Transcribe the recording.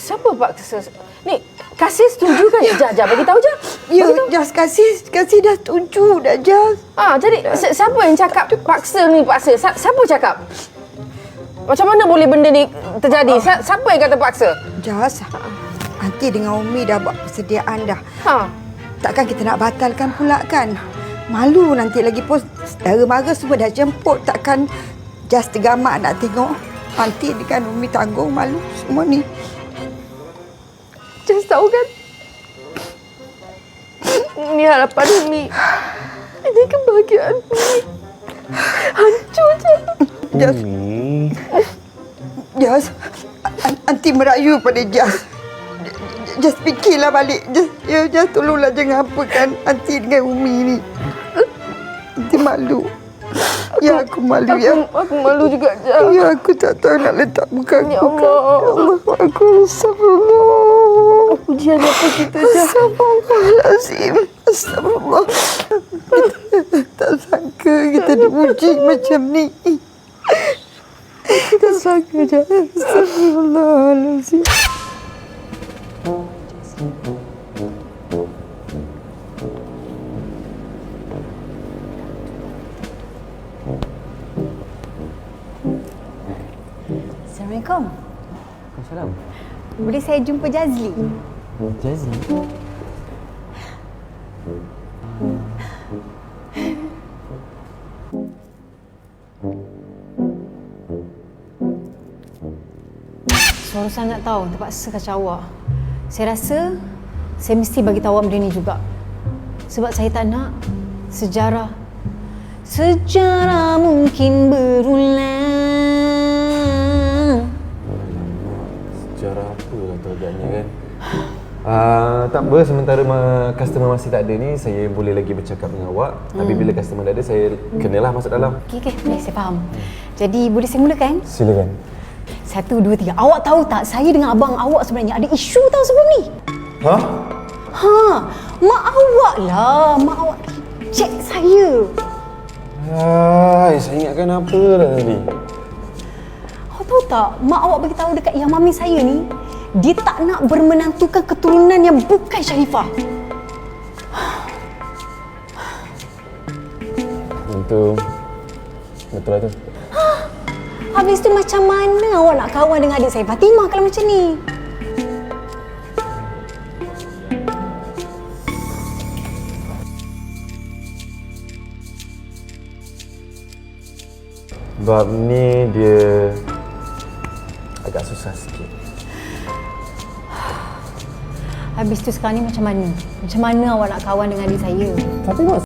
Siapa paksa? Ni, Kasih setuju kan? Jap, bagi tahu je. Ya, Jas, Kasih dah setuju dah, Jas. Jadi siapa yang cakap paksa ni paksa? Siapa cakap? Macam mana boleh benda ni terjadi? Siapa yang kata paksa? Jas, Aunty dengan Umi dah buat persediaan dah. Takkan kita nak batalkan pula kan? Malu nanti lagi pun saudara mara semua dah jemput. Takkan Jas tergamak nak tengok Aunty dengan Umi tanggung malu semua ni. Jas tahu kan? Ini harapan Umi. Ini kebahagiaan Umi. Hancur je. Jas, Aunty merayu pada Jas. Jas fikirlah balik. Jas tolonglah jangan apakan Aunty dengan Umi ni. Aunty malu. Aku malu ya. Aku malu juga, Jas. Ya, aku tak tahu nak letak muka aku. Ya Allah. Aku astagfirullah. Ujian apa kita, Jas? Astagfirullahalazim. Astagfirullah. Tak sangka kita diuji macam ni. Kita sangka, Jas. Astagfirullahalazim. Assalamualaikum. Assalamualaikum. Boleh saya jumpa Jazli? Jazli? Suara sangat tahu, terpaksa kacau awak. Saya rasa saya mesti bagi tahu awak benda ni juga. Sebab saya tak nak sejarah mungkin berulang. Sejarah apa lah tu agaknya kan? Tak apa, sementara customer masih tak ada ni, saya boleh lagi bercakap dengan awak. Tapi bila customer dah ada, saya kenalah masuk dalam. Okey, boleh, saya faham. Jadi boleh saya mulakan? Silakan. 1, 2, 3. Awak tahu tak, saya dengan abang awak sebenarnya ada isu tau sebelum ni. Mak awak lah. Mak awak cek saya. Saya ingatkan apa dah tadi. Awak tahu tak, mak awak beritahu dekat yang mami saya ni, dia tak nak bermenantukan keturunan yang bukan Sharifah. Betul lah tu. Habis tu macam mana awak nak kawan dengan adik saya Fatimah kalau macam ni? Bab ni dia agak susah sikit. Habis tu sekarang ni macam mana? Macam mana awak nak kawan dengan adik saya? Tapi mak